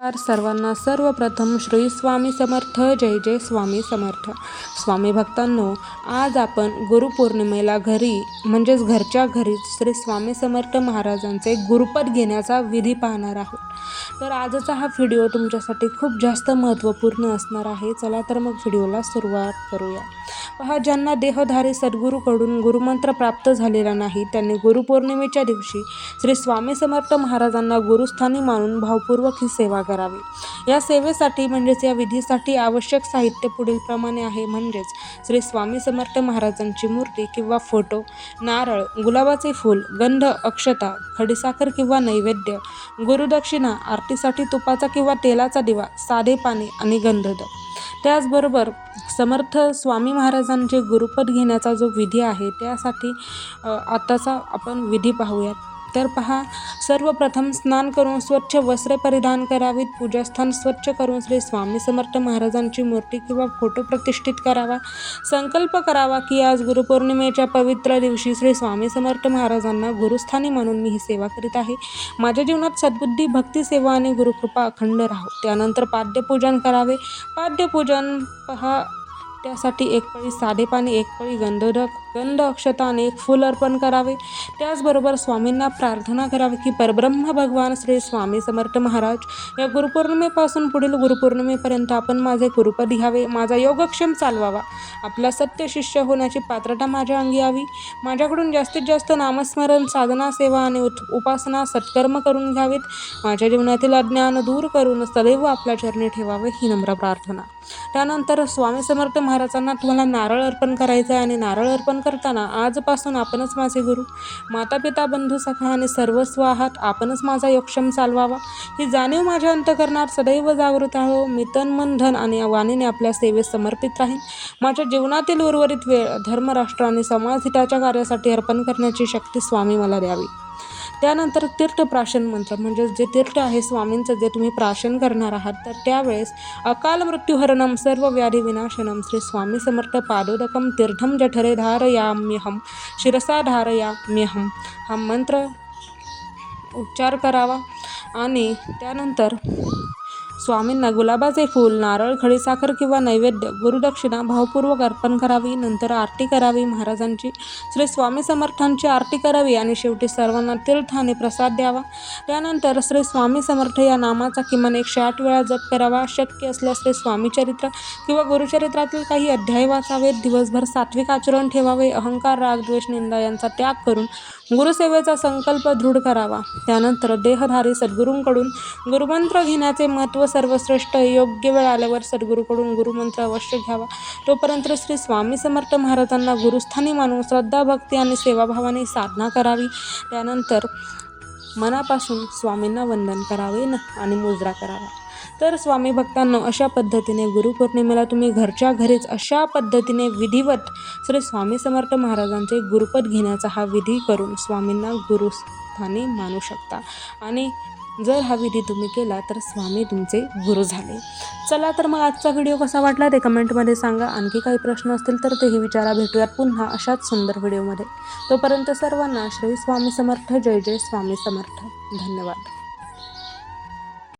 सर्वांना सर्वप्रथम श्री स्वामी समर्थ. जय जय स्वामी समर्थ. स्वामी भक्तांनो, आज आपण गुरुपौर्णिमेला घरी म्हणजेच घरच्या घरीच श्री स्वामी समर्थ महाराजांचे गुरुपद घेण्याचा विधी पाहणार आहोत. तर आजचा हा व्हिडिओ तुमच्यासाठी खूप जास्त महत्त्वपूर्ण असणार आहे. चला तर मग व्हिडिओला सुरुवात करूया. पहा, ज्यांना देहधारी सद्गुरूकडून गुरुमंत्र प्राप्त झालेला नाही त्यांनी गुरुपौर्णिमेच्या दिवशी श्री स्वामी समर्थ महाराजांना गुरुस्थानी मानून भावपूर्वक ही सेवा करावी. या सेवेसाठी म्हणजेच या विधीसाठी आवश्यक साहित्य पुढील प्रमाणे आहे. म्हणजेच श्री स्वामी समर्थ महाराजांची मूर्ती किंवा फोटो, नारळ, गुलाबाचे फूल, गंध, अक्षता, खडीसाखर किंवा नैवेद्य, गुरुदक्षिणा, आरतीसाठी तुपाचा किंवा तेलाचा दिवा, साधे पाणी आणि गंधद. त्याचबरोबर समर्थ स्वामी महाराजांचे गुरुपद घेण्याचा जो विधी आहे त्यासाठी आताचा आपण विधी पाहूयात. तर पहा, सर्वप्रथम स्नान करून स्वच्छ वस्त्रे परिधान करावीत. पूजास्थान स्वच्छ करून श्री स्वामी समर्थ महाराजांची मूर्ती किंवा फोटो प्रतिष्ठित करावा. संकल्प करावा की आज गुरुपौर्णिमेच्या पवित्र दिवशी श्री स्वामी समर्थ महाराजांना गुरुस्थानी म्हणून मी ही सेवा करीत आहे. माझ्या जीवनात सद्बुद्धी, भक्ती, सेवा आणि गुरुकृपा अखंड राहो. त्यानंतर पाद्यपूजन करावे. पाद्यपूजन पहा, त्यासाठी एक पळी साधे पाणी, एक पळी गंध, अक्षता आणि एक फूल अर्पण करावे. त्याचबरोबर स्वामींना प्रार्थना करावी की परब्रह्म भगवान श्री स्वामी समर्थ महाराज, या गुरुपौर्णिमेपासून पुढील गुरुपौर्णिमेपर्यंत आपण माझे गुरुपद घ्यावे, माझा योगक्षेम चालवावा. आपला सत्य शिष्य होण्याची पात्रता माझ्या अंगी यावी. माझ्याकडून जास्तीत जास्त नामस्मरण, साधना, सेवा आणि उपासना सत्कर्म करून घ्यावेत. माझ्या जीवनातील अज्ञान दूर करून सदैव आपल्या चरणी ठेवावे, ही नम्र प्रार्थना. त्यानंतर स्वामी समर्थ महाराजांना तुम्हाला नारळ अर्पण करायचं आहे आणि नारळ अर्पण करताना आजपासून आपणच माझे गुरु, माता पिता, बंधू, सखा आणि सर्वस्व आहात. आपणच माझा योगक्षेम चालवावा ही जाणीव माझ्या अंतःकरणात सदैव जागृत आहे. मी तन, मन, धन आणि वाणीने आपल्या सेवेस समर्पित राहीन. माझ्या जीवनातील उर्वरित वेळ धर्म, राष्ट्र आणि समाजहिताच्या कार्यासाठी अर्पण करण्याची शक्ती स्वामी मला द्यावी. त्यानंतर तीर्थप्राशन मंत्र, म्हणजे जे तीर्थ आहे स्वामींचं जे तुम्ही प्राशन करणार आहात, तर त्यावेळेस अकाल मृत्युहरणम सर्व व्याधी विनाशनम श्री स्वामी समर्थ पादोदकम तीर्थम जठरे धारयाम्यहम शिरसा धारयाम्यहम हा मंत्र उच्चार करावा. आणि त्यानंतर स्वामींना गुलाबाचे फूल, नारळ, खडीसाखर किंवा नैवेद्य, गुरुदक्षिणा भावपूर्वक अर्पण करावी. नंतर आरती करावी. महाराजांची, श्री स्वामी समर्थांची आरती करावी आणि शेवटी सर्वांना तीर्थ आणि प्रसाद द्यावा. त्यानंतर श्री स्वामी समर्थ या नामाचा किमान 108 वेळा जप करावा. शक्य असल्यास श्री स्वामी चरित्र किंवा गुरुचरित्रातील काही अध्याय वाचावेत. दिवसभर सात्विक आचरण ठेवावे. अहंकार, राग, द्वेष, निंदा यांचा त्याग करून गुरुसेवेचा संकल्प दृढ करावा. त्यानंतर देहधारी सद्गुरूंकडून गुरुमंत्र घेण्याचे महत्त्व सर्वश्रेष्ठ. योग्य वेळ आल्यावर सद्गुरूकडून गुरुमंत्र अवश्य घ्यावा. तोपर्यंत श्री स्वामी समर्थ महाराजांना गुरुस्थानी मानून श्रद्धा, भक्ती आणि सेवाभावाने साधना करावी. त्यानंतर मनापासून स्वामींना वंदन करावे आणि मुजरा करावा. तर स्वामी भक्तांनो, अशा पद्धतीने गुरुपौर्णिमेला तुम्ही घरच्या घरीच अशा पद्धतीने विधिवत श्री स्वामी समर्थ महाराजांचे गुरुपद घेण्याचा हा विधी करून स्वामींना गुरुस्थानी मानू शकता. आणि जर हा विधी तुम्ही केला तर स्वामी तुमचे गुरु झाले. चला तर मग आजचा व्हिडिओ कसा वाटला ते कमेंटमध्ये सांगा. आणखी काही प्रश्न असतील तर तेही विचारा. भेटूयात पुन्हा अशाच सुंदर व्हिडिओमध्ये. तोपर्यंत सर्वांना श्री स्वामी समर्थ. जय जय स्वामी समर्थ. धन्यवाद.